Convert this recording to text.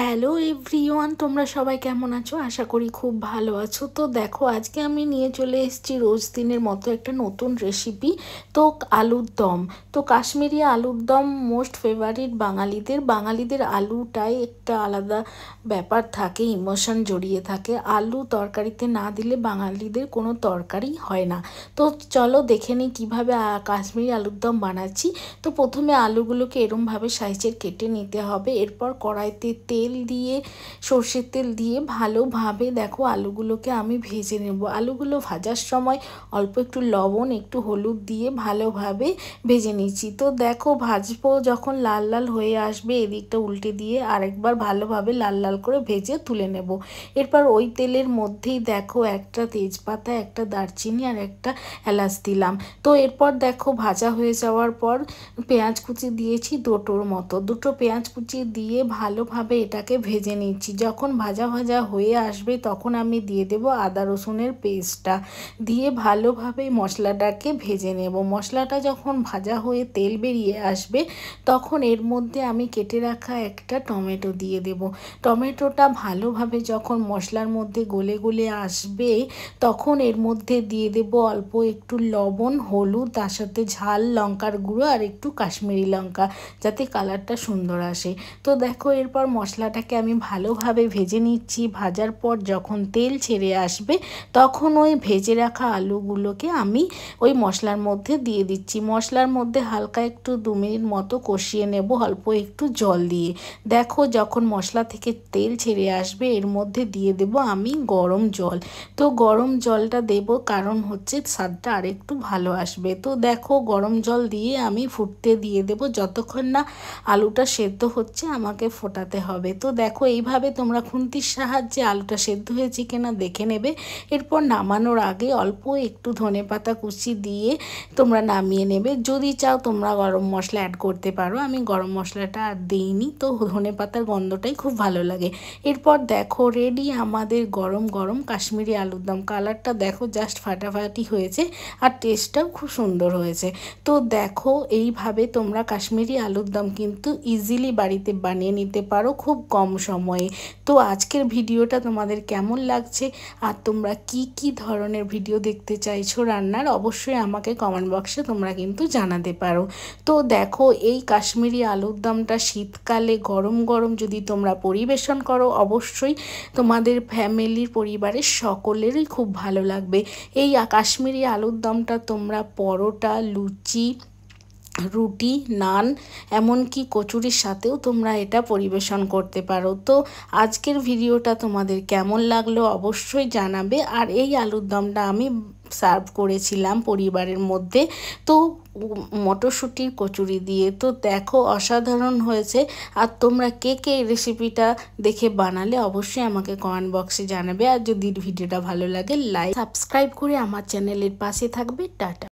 Hello everyone, তোমরা সবাই কেমন আছো? আশা করি খুব ভালো আছো। তো দেখো, আজকে আমি নিয়ে চলে এসেছি রোজ দিনের মতো একটা নতুন রেসিপি। তো আলুর দম। তো কাশ্মীরি আলুর দম মোস্ট ফেভারিট বাঙালিদের আলুটাই একটা আলাদা ব্যাপার থাকে, ইমোশন জড়িয়ে থাকে। আলু তরকারিতে না দিলে বাঙালিদের কোনো তরকারি হয় না। তো চলো দেখে নিই কীভাবে কাশ্মীরি আলুর দম বানাচ্ছি। তো প্রথমে আলুগুলোকে এরমভাবে সাইজের কেটে নিতে হবে। এরপর কড়াইতে তেল দিয়ে, সর্ষের তেল দিয়ে ভালোভাবে দেখো আলুগুলোকে আমি ভেজে নেব। আলুগুলো ভাজার সময় অল্প একটু লবণ, একটু হলুদ দিয়ে ভালোভাবে ভেজে নিচ্ছি। তো দেখো ভাজবো যখন লাল লাল হয়ে আসবে, এদিকটা উল্টে দিয়ে আরেকবার ভালোভাবে লাল লাল করে ভেজে তুলে নেব। এরপর ওই তেলের মধ্যেই দেখো একটা তেজপাতা, একটা দারচিনি আর একটা এলাচ দিলাম। তো এরপর দেখো ভাজা হয়ে যাওয়ার পর পেঁয়াজ কুচি দিয়েছি দুটো পেঁয়াজ কুচি দিয়ে ভালোভাবে এটাকে ভেজে নিচ্ছি। যখন ভাজা ভাজা হয়ে আসবে তখন আমি দিয়ে দেব আদা রসুনের পেস্টটা, দিয়ে ভালোভাবে মশলাটাকে ভেজে নেব। মশলাটা যখন ভাজা হয়ে তেল বেরিয়ে আসবে তখন এর মধ্যে আমি কেটে রাখা একটা টমেটো দিয়ে দেব। টমেটোটা ভালোভাবে যখন মশলার মধ্যে গলে গলে আসবে তখন এর মধ্যে দিয়ে দেব অল্প একটু লবণ, হলুদ, তার সাথে ঝাল লঙ্কার গুঁড়ো আর একটু কাশ্মীরি লঙ্কা, যাতে কালারটা সুন্দর আসে। তো দেখো এরপর মশলাটাকে আমি ভালোভাবে ভেজে নিচ্ছি। ভাজার পর যখন তেল ছেড়ে আসবে তখন ওই ভেজে রাখা আলুগুলোকে আমি ওই মশলার মধ্যে দিয়ে দিচ্ছি। মশলার মধ্যে হালকা একটু 2 মিনিট মতো কষিয়ে নেব অল্প একটু জল দিয়ে। দেখো যখন মশলা থেকে তেল ছেড়ে আসবে এর মধ্যে দিয়ে দেব আমি গরম জল। তো গরম জলটা দেব কারণ হচ্ছে স্বাদটা আরেকটু ভালো আসবে। তো দেখো গরম জল দিয়ে আমি ফুটতে দিয়ে দেব যতক্ষণ না আলুটা সেদ্ধ হচ্ছে, আমাকে ফোটাতে হবে। তো দেখো এইভাবে তোমরা খুন্তির সাহায্যে আলুটা সেদ্ধ হয়েছে কিনা দেখে নেবে। এরপর নামানোর আগে অল্প একটু ধনেপাতা কুচি দিয়ে তোমরা নামিয়ে নেবে। যদি চাও তোমরা গরম মশলা অ্যাড করতে পারো, আমি গরম মশলাটা আর দিইনি, তো ধনেপাতার গন্ধটাই খুব ভালো লাগে। এরপর দেখো রেডি আমাদের গরম গরম কাশ্মীরি আলুর দম। কালারটা দেখো জাস্ট ফাটাফাটি হয়েছে আর টেস্টটাও খুব সুন্দর হয়েছে। তো দেখো এইভাবে তোমরা কাশ্মীরি আলুর দম কিন্তু ইজিলি বাড়িতে বানিয়ে নিতে পারো খুব কম সময়ে। তো আজকের ভিডিওটা তোমাদের কেমন লাগছে আর তোমরা কি কি ধরনের ভিডিও দেখতে চাইছো রান্নার, অবশ্যই আমাকে কমেন্ট বক্সে তোমরা কিন্তু জানাতে পারো। তো দেখো এই কাশ্মীরি আলুর দমটা শীতকালে গরম গরম যদি তোমরা পরিবেশন করো অবশ্যই তোমাদের ফ্যামিলির পরিবারের সকলেরই খুব ভালো লাগবে। এই কাশ্মীরি আলুর দমটা তোমরা পরোটা, লুচি, রুটি, নান, এমনকি কচুরির সাথেও তোমরা এটা পরিবেশন করতে পারো। তো আজকের ভিডিওটা তোমাদের কেমন লাগলো অবশ্যই জানাবে। আর এই আলুর দমটা আমি সার্ভ করেছিলাম পরিবারের মধ্যে, তো মটরশুঁটির কচুরি দিয়ে। তো দেখো অসাধারণ হয়েছে। আর তোমরা কে কে এই রেসিপিটা দেখে বানালে অবশ্যই আমাকে কমেন্ট বক্সে জানাবে। আর যদি ভিডিওটা ভালো লাগে লাইক সাবস্ক্রাইব করে আমার চ্যানেলের পাশে থাকবে। টাটা।